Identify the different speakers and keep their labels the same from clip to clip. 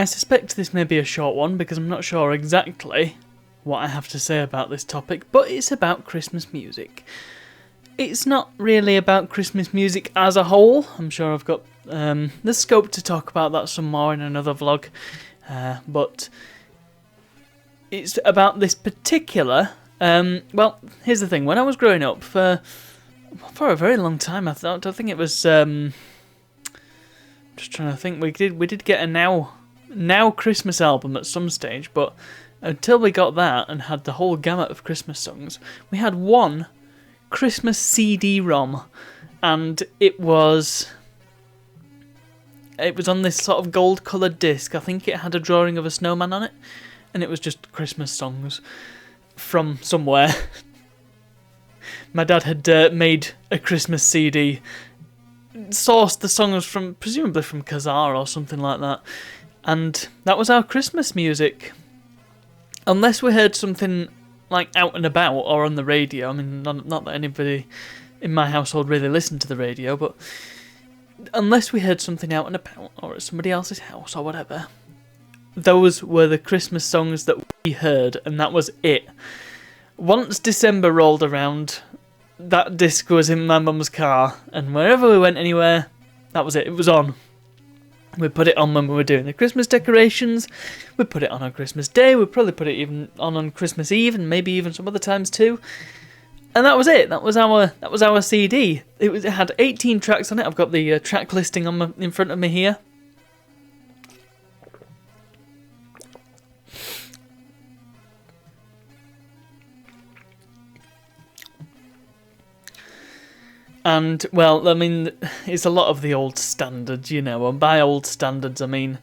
Speaker 1: I suspect this may be a short one because I'm not sure exactly what I have to say about this topic, but it's about Christmas music. It's not really about Christmas music as a whole. I'm sure I've got the scope to talk about that some more in another vlog, but it's about this particular... well, here's the thing. When I was growing up, for a very long time, I think it was... just trying to think. We did get a now Christmas album at some stage, but until we got that and had the whole gamut of Christmas songs, we had one Christmas CD-ROM, and it was on this sort of gold-coloured disc. I think it had a drawing of a snowman on it, and it was just Christmas songs from somewhere. My dad had made a Christmas CD, sourced the songs from, presumably from Kazaa or something like that, and that was our Christmas music. Unless we heard something like out and about or on the radio. I mean, not that anybody in my household really listened to the radio, but unless we heard something out and about or at somebody else's house or whatever, those were the Christmas songs that we heard, and that was it. Once December rolled around, that disc was in my mum's car, and wherever we went anywhere, that was it. It was on. We'd put it on when we were doing the Christmas decorations. We'd put it on Christmas Day. We'd probably put it even on Christmas Eve, and maybe even some other times too. And that was it. That was our CD. It had 18 tracks on it. I've got the track listing in front of me here. And, well, I mean, it's a lot of the old standards, you know, and by old standards I mean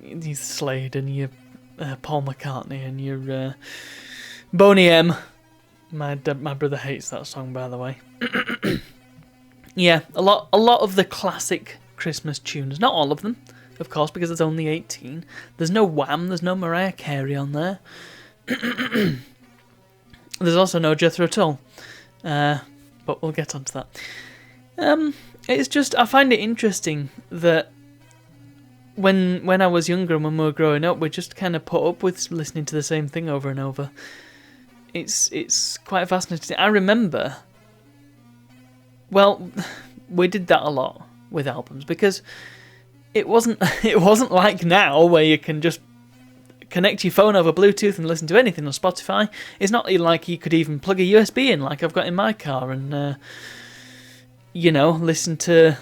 Speaker 1: your Slade and your Paul McCartney and your Boney M. My brother hates that song, by the way. Yeah, a lot of the classic Christmas tunes. Not all of them, of course, because there's only 18. There's no Wham, there's no Mariah Carey on there. There's also no Jethro Tull. But we'll get onto that. It's just, I find it interesting that when I was younger and when we were growing up, we just kind of put up with listening to the same thing over and over. It's quite fascinating. I remember, well, we did that a lot with albums because it wasn't like now where you can just connect your phone over Bluetooth and listen to anything on Spotify. It's not like you could even plug a USB in like I've got in my car and, listen to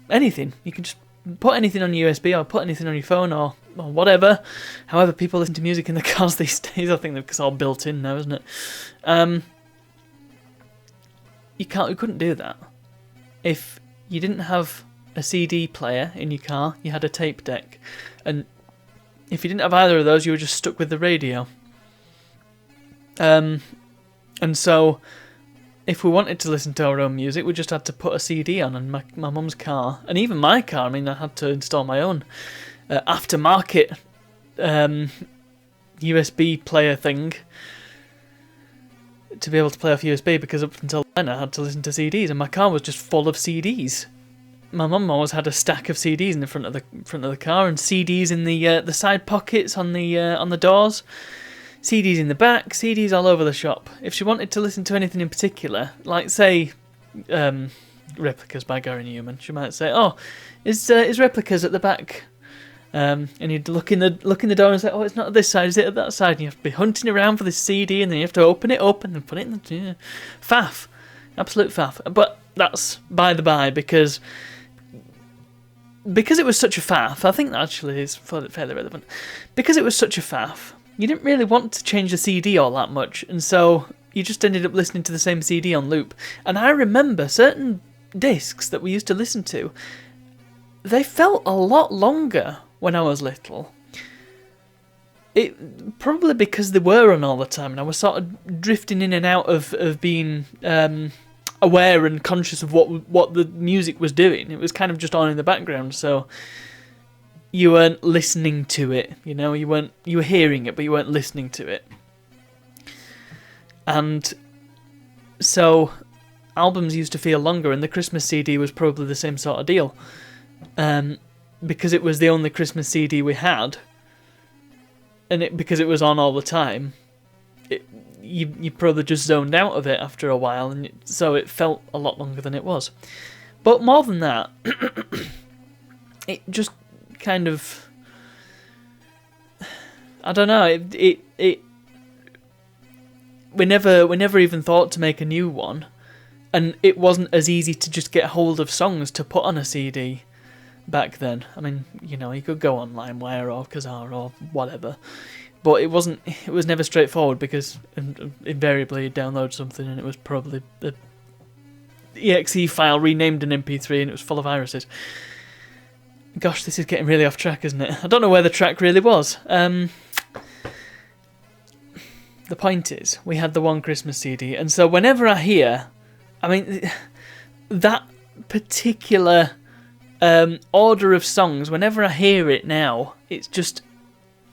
Speaker 1: anything. You can just put anything on your USB or put anything on your phone or whatever. However people listen to music in the cars these days, I think it's all built in now, isn't it? You couldn't do that. If you didn't have a CD player in your car, you had a tape deck. And if you didn't have either of those, you were just stuck with the radio. And so, if we wanted to listen to our own music, we just had to put a CD on. And my mum's car, and even my car, I mean, I had to install my own aftermarket USB player thing to be able to play off USB, because up until then I had to listen to CDs, and my car was just full of CDs. My mum always had a stack of CDs in the front of the car, and CDs in the side pockets on the doors, CDs in the back, CDs all over the shop. If she wanted to listen to anything in particular, like say Replicas by Gary Newman, she might say, "Oh, is Replicas at the back?" And you'd look in the door and say, "Oh, it's not at this side, is it at that side?" And you have to be hunting around for this CD, and then you have to open it up and then put it in the faff, absolute faff. But that's by the by, because it was such a faff. I think that actually is fairly relevant. Because it was such a faff, you didn't really want to change the CD all that much, and so you just ended up listening to the same CD on loop. And I remember certain discs that we used to listen to, they felt a lot longer when I was little. It probably because they were on all the time, and I was sort of drifting in and out of being aware and conscious of what the music was doing. It was kind of just on in the background, so you weren't listening to it. You know, you were hearing it, but you weren't listening to it. And so albums used to feel longer, and the Christmas CD was probably the same sort of deal. because it was the only Christmas CD we had, and because it was on all the time, you probably just zoned out of it after a while, and so it felt a lot longer than it was. But more than that, it just kind of, I don't know. We never even thought to make a new one, and it wasn't as easy to just get hold of songs to put on a CD back then. I mean, you know, you could go on LimeWire or Kazaa or whatever, but it was never straightforward, because invariably you'd download something and it was probably the exe file renamed an MP3 and it was full of viruses. Gosh, this is getting really off track, isn't it? I don't know where the track really was. The point is, we had the one Christmas CD, and so whenever I hear, I mean, that particular order of songs, whenever I hear it now, it's just,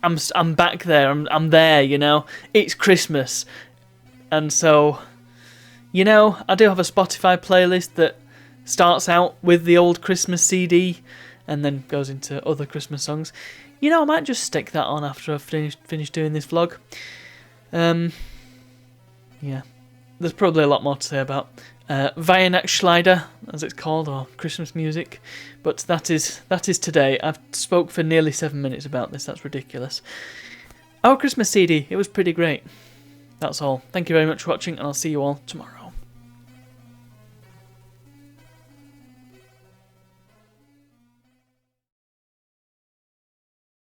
Speaker 1: I'm back there, I'm there, you know. It's Christmas, and so, you know, I do have a Spotify playlist that starts out with the old Christmas CD and then goes into other Christmas songs. You know, I might just stick that on after I've finished doing this vlog. Yeah, there's probably a lot more to say about Weihnachtslieder, as it's called, or Christmas music, but that is today. I've spoke for nearly 7 minutes about this. That's ridiculous. Our Christmas CD, it was pretty great. That's all. Thank you very much for watching, and I'll see you all tomorrow.